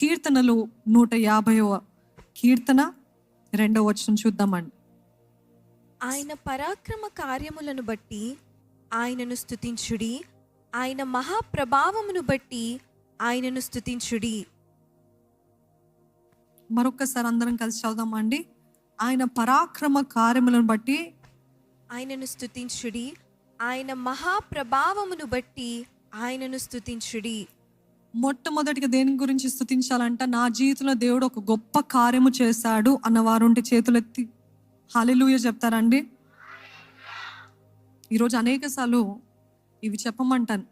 కీర్తనలు 150వ కీర్తన 2వ వచనం చూద్దామండి. ఆయన పరాక్రమ కార్యములను బట్టి ఆయనను స్తుతించుడి, ఆయన మహాప్రభావమును బట్టి ఆయనను స్తుతించుడి. మరొకసారి అందరం కలిసి చదువుదామండి. ఆయన పరాక్రమ కార్యములను బట్టి ఆయనను స్తుతించుడి, ఆయన మహాప్రభావమును బట్టి ఆయనను స్తుతించుడి. మొట్టమొదటిగా దేని గురించి స్తుతించాలంట? నా జీవితంలో దేవుడు ఒక గొప్ప కార్యము చేశాడు అన్నవారుంటే చేతులెత్తి హల్లెలూయా చెప్తారండి. ఈరోజు అనేక సార్లు ఇవి చెప్పమంటాను,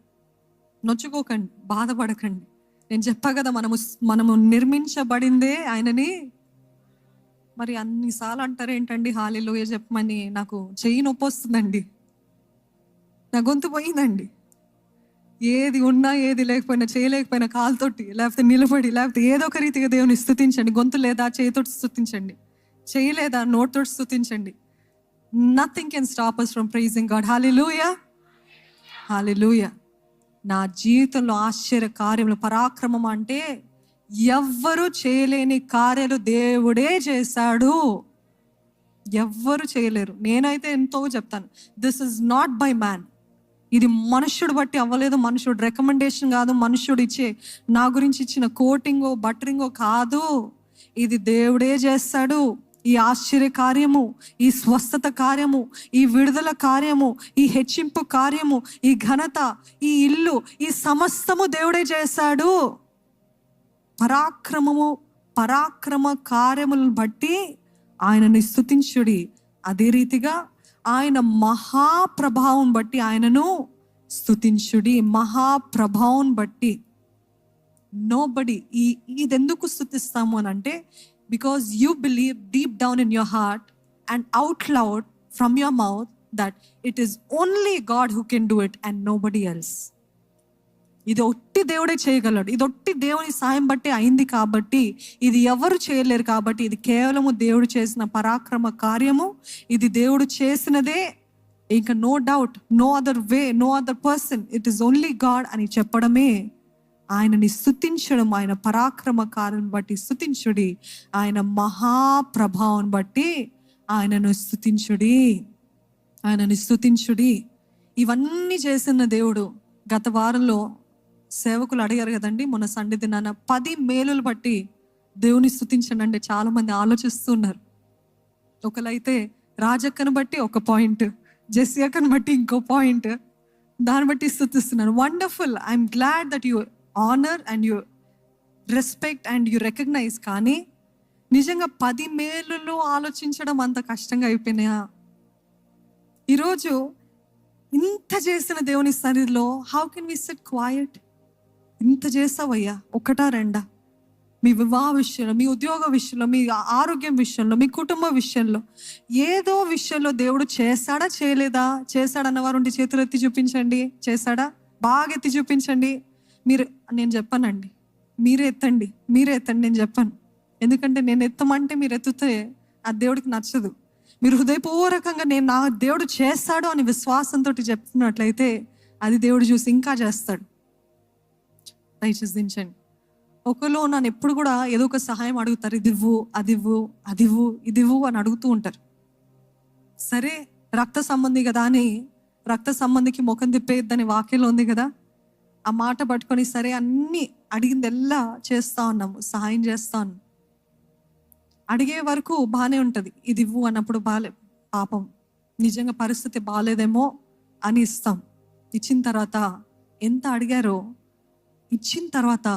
నొచ్చుకోకండి, బాధపడకండి. నేను చెప్పా కదా, మనము నిర్మించబడిందే ఆయనని. మరి అన్నిసార్లు అంటారు ఏంటండి హల్లెలూయా చెప్పమని? నాకు చెయ్యి నొప్పి వస్తుందండి, నా గొంతు పోయిందండి. ఏది ఉన్నా ఏది లేకపోయినా, చేయలేకపోయినా కాలుతోటి, లేకపోతే నిలబడి, లేకపోతే ఏదో ఒక రీతిగా దేవుని స్తుతించండి. గొంతు లేదా చేతితోటి స్తుతించండి, చేయలేదా నోటితోటి స్తుతించండి. Nothing can stop us from praising God. హల్లెలూయా, హల్లెలూయా. నా జీవితంలో ఆశ్చర్య కార్యములు, పరాక్రమం అంటే ఎవ్వరు చేయలేని కార్యాలు దేవుడే చేశాడు. ఎవ్వరు చేయలేరు. నేనైతే ఎంతో చెప్తాను, this is not by man. ఇది మనుష్యుడు బట్టి అవ్వలేదు, మనుషుడు రికమెండేషన్ కాదు, మనుష్యుడు ఇచ్చే నా గురించి ఇచ్చిన కోటింగో బట్టరింగో కాదు. ఇది దేవుడే చేస్తాడు. ఈ ఆశ్చర్య కార్యము, ఈ స్వస్థత కార్యము, ఈ విడుదల కార్యము, ఈ హెచ్చింపు కార్యము, ఈ ఘనత, ఈ ఇల్లు, ఈ సమస్తము దేవుడే చేశాడు. పరాక్రమ కార్యములను బట్టి ఆయనని స్తుతించుడి. అదే రీతిగా ఆయన మహాప్రభావం బట్టి ఆయనను స్తుతించుడి. మహాప్రభావం బట్టి నోబడి. ఇది ఎందుకు స్తుతిస్తాము అని అంటే, because you believe deep down in your heart and out loud from your mouth that it is only God who can do it and nobody else. ఇది ఒట్టి దేవుడే చేయగలడు. ఇది ఒట్టి దేవుని సాయం బట్టి అయింది కాబట్టి, ఇది ఎవరు చేయలేరు కాబట్టి, ఇది కేవలము దేవుడు చేసిన పరాక్రమ కార్యము. ఇది దేవుడు చేసినదే, ఇంకా no doubt, no other way, no other person, it is only god అని చెప్పడమే ఆయనని స్తుతించడం. ఆయన పరాక్రమ కార్యం బట్టి స్తుతించుడి, ఆయన మహాప్రభావం బట్టి ఆయనను స్తుతించుడి, ఆయనని స్తుతించుడి. ఇవన్నీ చేసిన దేవుడు. గత వారంలో సేవకులు అడిగారు కదండి, మొన్న సండే దినాన 10 మేలులు బట్టి దేవుని స్తుతించండి అంటే చాలా మంది ఆలోచిస్తున్నారు. ఒకరైతే రాజక్కను బట్టి ఒక పాయింట్, జెస్సీ అక్కను బట్టి ఇంకో పాయింట్, దాన్ని బట్టి స్తుతిస్తున్నారు. Wonderful. I'm glad that you honour and you respect and you recognise. కానీ నిజంగా 10 మేలులు ఆలోచించడం అంత కష్టంగా అయిపోయినాయా? ఈరోజు ఇంత చేసిన దేవుని సన్నిధిలో how can we sit quiet? ఇంత చేసావయ్యా, ఒకటా రెండా? మీ వివాహ విషయంలో, మీ ఉద్యోగ విషయంలో, మీ ఆరోగ్యం విషయంలో, మీ కుటుంబ విషయంలో, ఏదో విషయంలో దేవుడు చేశాడా చేయలేదా? చేశాడన్న వారు ఉంటే చేతులు ఎత్తి చూపించండి. చేశాడా? బాగా ఎత్తి చూపించండి. నేను చెప్పానండి, మీరే ఎత్తండి. నేను చెప్పాను. ఎందుకంటే నేను ఎత్తమంటే మీరు ఎత్తితే ఆ దేవుడికి నచ్చదు. మీరు హృదయపూర్వకంగా నా దేవుడు చేస్తాడు అని విశ్వాసంతో చెప్తున్నట్లయితే అది దేవుడు చూసి ఇంకా చేస్తాడు. దయచేసి దించండి. ఒకలో నన్ను ఎప్పుడు కూడా ఏదో ఒక సహాయం అడుగుతారు, ఇదివ్వు, అదివ్వు, అదివ్వు, ఇదివ్వు అని అడుగుతూ ఉంటారు. సరే, రక్త సంబంధి కదా అని రక్త సంబంధికి ముఖం తిప్పేద్దని వాక్యంలో ఉంది కదా. ఆ మాట పట్టుకొని సరే అన్ని అడిగిందెల్లా చేస్తా ఉన్నాము, సహాయం చేస్తాను. అడిగే వరకు బాగానే ఉంటుంది. ఇది ఇవ్వు అన్నప్పుడు పాపం నిజంగా పరిస్థితి బాగాలేదేమో అని ఇస్తాం. ఇచ్చిన తర్వాత ఎంత అడిగారో, ఇచ్చిన తర్వాత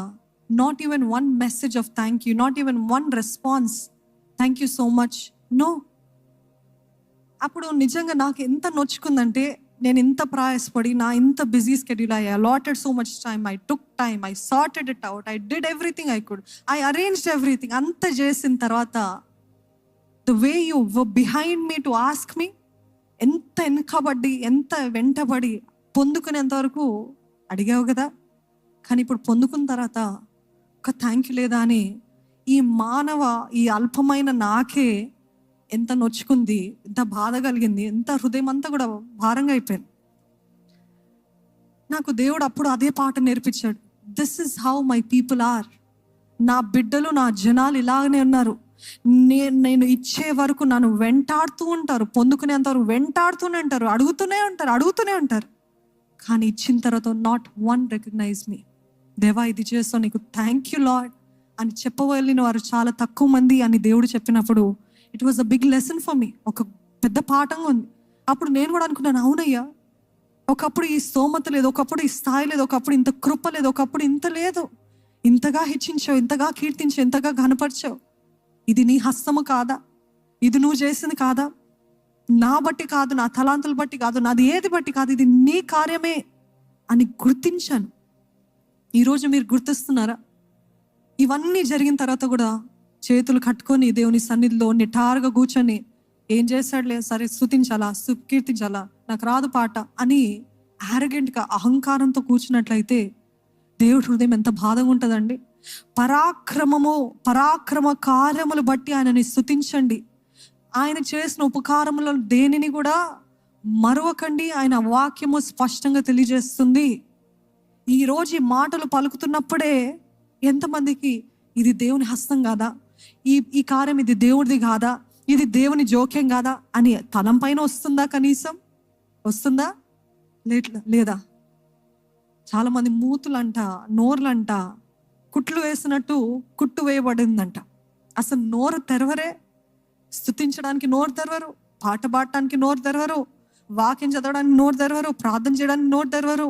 not even 1 message of thank you, not even 1 response, thank you so much, no. అప్పుడు నిజంగా నాకు ఎంత నొచ్చుకుందంటే, నేను ఇంత ప్రయాసపడి, నా ఇంత busy schedule, I allotted so much time, I took time, I sorted it out, I did everything I could, I arranged everything. అంత చేసిన తర్వాత the way you were behind me to ask me, ఎంత వెనకబడి, ఎంత వెంటబడి పొందుకునేంత వరకు అడిగావు కదా. కానీ ఇప్పుడు పొందుకున్న తర్వాత ఒక థ్యాంక్ యూ లేదా అని ఈ అల్పమైన నాకే ఎంత నొచ్చుకుంది, ఎంత బాధ కలిగింది, ఎంత హృదయం అంతా కూడా భారంగా అయిపోయింది. నాకు దేవుడు అప్పుడు అదే పాట నేర్పించాడు. This is how my people are. నా బిడ్డలు, నా జనాలు ఇలాగనే ఉన్నారు. నేను ఇచ్చే వరకు నన్ను వెంటాడుతూ ఉంటారు, పొందుకునేంత వరకు వెంటాడుతూనే ఉంటారు, అడుగుతూనే ఉంటారు. కానీ ఇచ్చిన తర్వాత నాట్ వన్ రికగ్నైజ్ మీ. దేవా, ఇది చేస్తావు, నీకు థ్యాంక్ యూ లార్డ్ అని చెప్పవలసిన వారు చాలా తక్కువ మంది అని దేవుడు చెప్పినప్పుడు it was a big lesson for me. ఒక పెద్ద పాఠంగా ఉంది. అప్పుడు నేను కూడా అనుకున్నాను, అవునయ్యా, ఒకప్పుడు ఈ స్తోమత లేదు, ఒకప్పుడు ఈ స్థాయి లేదు, ఒకప్పుడు ఇంత కృప లేదు, ఒకప్పుడు ఇంత లేదు. ఇంతగా హెచ్చించావు, ఇంతగా కీర్తించావు, ఇంతగా ఘనపరిచావు. ఇది నీ హస్తము కాదా? ఇది నువ్వు చేసింది కాదా? నా బట్టి కాదు, నా తలాంతుల బట్టి కాదు, నాది ఏది బట్టి కాదు, ఇది నీ కార్యమే అని గుర్తించాను. ఈరోజు మీరు గుర్తిస్తున్నారా? ఇవన్నీ జరిగిన తర్వాత కూడా చేతులు కట్టుకొని దేవుని సన్నిధిలో నిటారుగా కూర్చొని ఏం చేశాడులే, సరే స్తుతించాలా, కీర్తించాలా, నాకు రాదు పాట అని ఆరగెంట్గా అహంకారంతో కూర్చున్నట్లయితే దేవుడి హృదయం ఎంత బాధగా ఉంటుందండి. పరాక్రమ కార్యములు బట్టి ఆయనని స్తుతించండి. ఆయన చేసిన ఉపకారములను దేనిని కూడా మరవకండి. ఆయన వాక్యము స్పష్టంగా తెలియజేస్తుంది. ఈరోజు ఈ మాటలు పలుకుతున్నప్పుడే ఎంతమందికి ఇది దేవుని హస్తం కాదా, ఈ కార్యం ఇది దేవుడిది కాదా, ఇది దేవుని జోక్యం కాదా అని తలం పైన వస్తుందా? కనీసం వస్తుందా? లేదా? చాలా మంది మూతులంట, నోర్లంట కుట్లు వేసినట్టు కుట్టు వేయబడిందంట. అసలు నోరు తెరవరే, స్తుతించడానికి నోరు తెరవరు, పాట పాడటానికి నోరు తెరవరు, వాక్యం చదవడానికి నోరు తెరవరు, ప్రార్థన చేయడానికి నోరు తెరవరు.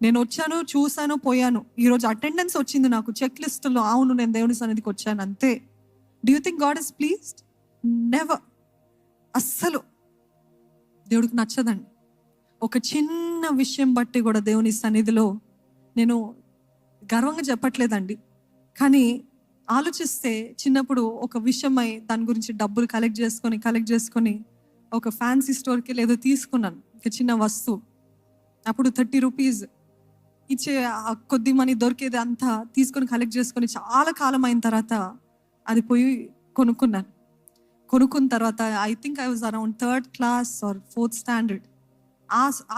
నేను వచ్చాను, చూశాను, పోయాను. ఈరోజు అటెండెన్స్ వచ్చింది నాకు చెక్ లిస్టులో, అవును నేను దేవుని సన్నిధికి వచ్చాను, అంతే. Do you think God is pleased? Never. అస్సలు దేవుడికి నచ్చదండి. ఒక చిన్న విషయం బట్టి కూడా దేవుని సన్నిధిలో, నేను గర్వంగా చెప్పట్లేదండి, కానీ ఆలోచిస్తే చిన్నప్పుడు ఒక విషయమై దాని గురించి డబ్బులు కలెక్ట్ చేసుకొని ఒక ఫ్యాన్సీ స్టోర్కి ఏదో తీసుకున్నాను, ఒక చిన్న వస్తువు. అప్పుడు 30 రూపీస్ ఇచ్చే కొద్ది మనీ దొరికేది అంతా తీసుకొని కలెక్ట్ చేసుకొని చాలా కాలం అయిన తర్వాత అది పోయి కొనుక్కున్న తర్వాత I think I was around 3rd class or 4th standard.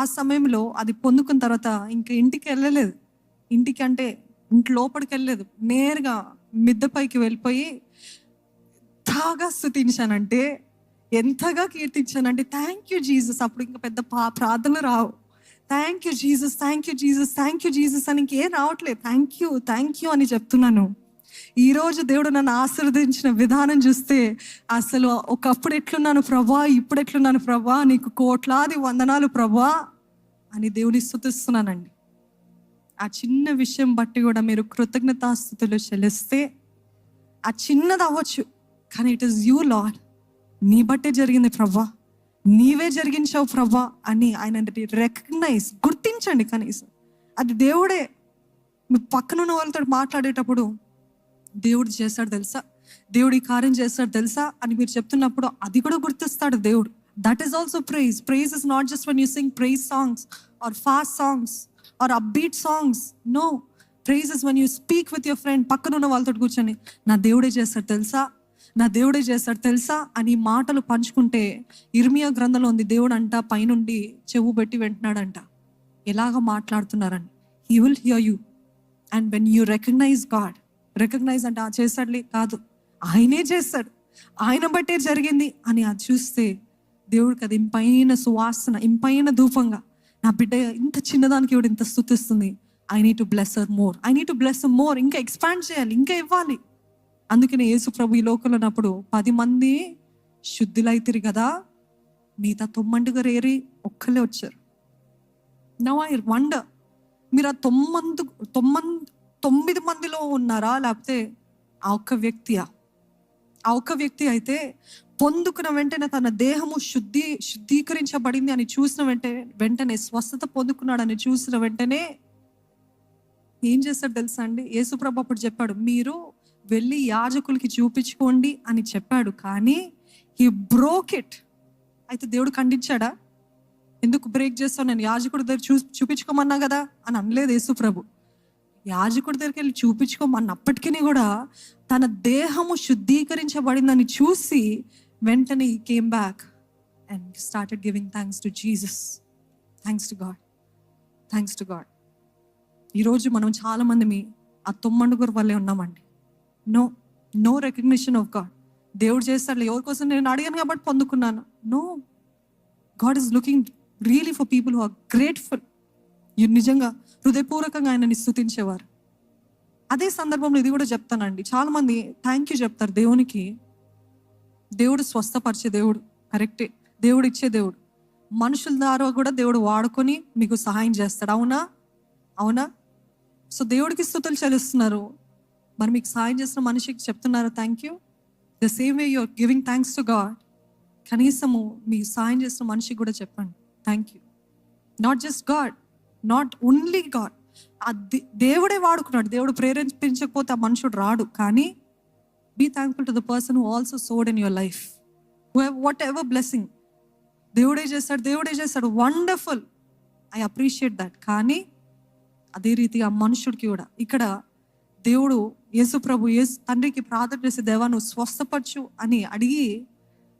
ఆ సమయంలో అది పొందుకున్న తర్వాత ఇంకా ఇంటికి వెళ్ళలేదు. ఇంటి లోపలికి వెళ్ళలేదు, నేరుగా మిద్దెపైకి వెళ్ళిపోయి ఎంతగా స్తుతించానంటే, ఎంతగా కీర్తించానంటే, థ్యాంక్ యూ జీసస్. అప్పుడు ఇంకా పెద్ద ప్రార్థనలు రావు. Thank you Jesus, thank you Jesus, thank you Jesus అని ఇంకేం రావట్లేదు. థ్యాంక్ యూ అని చెప్తున్నాను. ఈరోజు దేవుడు నన్ను ఆశీర్వదించిన విధానం చూస్తే అసలు ఒకప్పుడు ఎట్లున్నాను ప్రభా, ఇప్పుడు ఎట్లున్నాను ప్రభా, నీకు కోట్లాది వందనాలు ప్రభా అని దేవుని స్తుతిస్తున్నానండి. ఆ చిన్న విషయం బట్టి కూడా మీరు కృతజ్ఞతాస్తుతులు చెల్లిస్తే, ఆ చిన్నది అవ్వచ్చు కానీ ఇట్ ఈస్ యూ లార్డ్, నీ బట్టే జరిగింది ప్రభా, నీవే జరిగించావు ప్రభా అని ఆయన గుర్తించండి. కనీసం అది దేవుడే. మీ పక్కనున్న వాళ్ళతో మాట్లాడేటప్పుడు దేవుడు చేస్తాడు తెలుసా, దేవుడు ఈ కార్యం చేస్తాడు తెలుసా అని మీరు చెప్తున్నప్పుడు అది కూడా గుర్తిస్తాడు దేవుడు. That is also praise. Praise is not just when you sing praise songs or fast songs or upbeat songs. No, praise is when you speak with your friend. పక్కనున్న వాళ్ళతో కూర్చొని నా దేవుడే చేస్తాడు తెలుసా, నా దేవుడే చేస్తాడు తెలుసా అని మాటలు పంచుకుంటే, ఇర్మియా గ్రంథంలో ఉంది, దేవుడు అంట పైనుండి చెవు పెట్టి వింటున్నాడంట ఎలాగ మాట్లాడుతున్నారని. He will hear you. And when you recognize god, recognize అంటే చేస్తాడులే కాదు, ఆయనే చేస్తాడు, ఆయన బట్టే జరిగింది అని అది చూస్తే దేవుడికి అది ఇంపైన సువాసన, ఇంపైన ధూపంగా, నా బిడ్డ ఇంత చిన్నదానికి కూడా ఇంత స్తుతిస్తుంది, I need to bless her more, I need to bless her more. ఇంకా ఎక్స్పాండ్ చేయాలి, ఇంకా ఇవ్వాలి. అందుకనే యేసు ప్రభు ఈ లోకంలో ఉన్నప్పుడు 10 మంది శుద్ధులైతిరి కదా, మిగతా 9 ఏరి ఒక్కలే వచ్చారు. నౌ ఐ వండర్, మీరు ఆ 9 మందిలో ఉన్నారా, లేకపోతే ఆ ఒక్క వ్యక్తియా? ఆ ఒక్క వ్యక్తి అయితే పొందుకున్న వెంటనే తన దేహము శుద్ధీకరించబడింది అని చూసిన వెంటనే స్వస్థత పొందుకున్నాడని చూసిన వెంటనే ఏం చేస్తాడు తెలుసా అండి? యేసుప్రభు అప్పుడు చెప్పాడు, మీరు వెళ్ళి యాజకులకి చూపించుకోండి అని చెప్పాడు, కానీ హీ బ్రోక్ ఇట్. అయితే దేవుడు ఖండించాడా? ఎందుకు బ్రేక్ చేస్తావు, నేను యాజకుడి దగ్గర చూపించుకోమన్నా కదా అని అనలేదు యేసుప్రభు. యాజకుడి దగ్గరికి వెళ్ళి చూపించుకోమన్నప్పటికీ కూడా తన దేహము శుద్ధీకరించబడిందని చూసి వెంటనే he came back and started giving thanks to Jesus. Thanks to God. ఈరోజు మనం చాలా మంది ఆ 9 వల్లే ఉన్నామండి. No, no recognition of God. దేవుడు చేస్తాడు, ఎవరి కోసం నేను అడిగాను కాబట్టి పొందుకున్నాను. No, God is looking really for people who are grateful. నిజంగా హృదయపూర్వకంగా ఆయనని స్తుతించేవారు. అదే సందర్భంలో ఇది కూడా చెప్తానండి, చాలా మంది థ్యాంక్ యూ చెప్తారు దేవునికి. దేవుడు స్వస్థపరిచే దేవుడు, కరెక్టే, దేవుడు ఇచ్చే దేవుడు. మనుషుల ద్వారా కూడా దేవుడు వాడుకొని మీకు సహాయం చేస్తాడు. అవునా? అవునా? సో దేవుడికి స్తుతులు చెల్లిస్తున్నారు, మరి మీకు సహాయం చేసిన మనిషికి చెప్తున్నారు thank you. The same way you're giving thanks to God. కనీసము మీకు సహాయం చేసిన మనిషికి కూడా చెప్పండి thank you. Not just God, not only God, దేవుడే వాడుకున్నాడు. దేవుడు ప్రేరేపించకపోతే ఆ మనుషుడు రాడు. కానీ be thankful to the person who also sowed in your life. Whatever blessing దేవుడే చేస్తాడు. Wonderful, I appreciate that. కానీ అదే రీతిగా ఆ మనుషుడికి కూడా ఇక్కడ దేవుడు యేసు ప్రభు తండ్రికి ప్రార్థన చేసి, దేవా నువ్వు స్వస్థపరచు అని అడిగి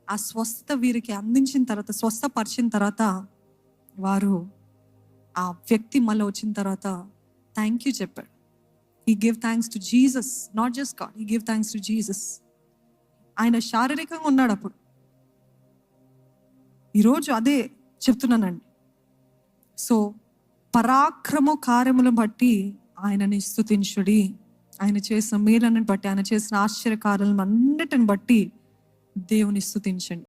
ఆ స్వస్థత వీరికి అందించిన తర్వాత, స్వస్థపరిచిన తర్వాత, వారు ఆ వ్యక్తి మళ్ళీ వచ్చిన తర్వాత థ్యాంక్ యూ చెప్పాడు. He gave thanks to Jesus, not just God. He gave thanks to Jesus. ఆయన శారీరకంగా ఉన్నాడు అప్పుడు. ఈరోజు అదే చెప్తున్నానండి. సో పరాక్రమ కార్యములను బట్టి ఆయనని స్తుతించుడి. ఆయన చేసిన మేలను బట్టి, ఆయన చేసిన ఆశ్చర్య కార్యాలను అన్నిటిని బట్టి దేవుని స్తుతించండి.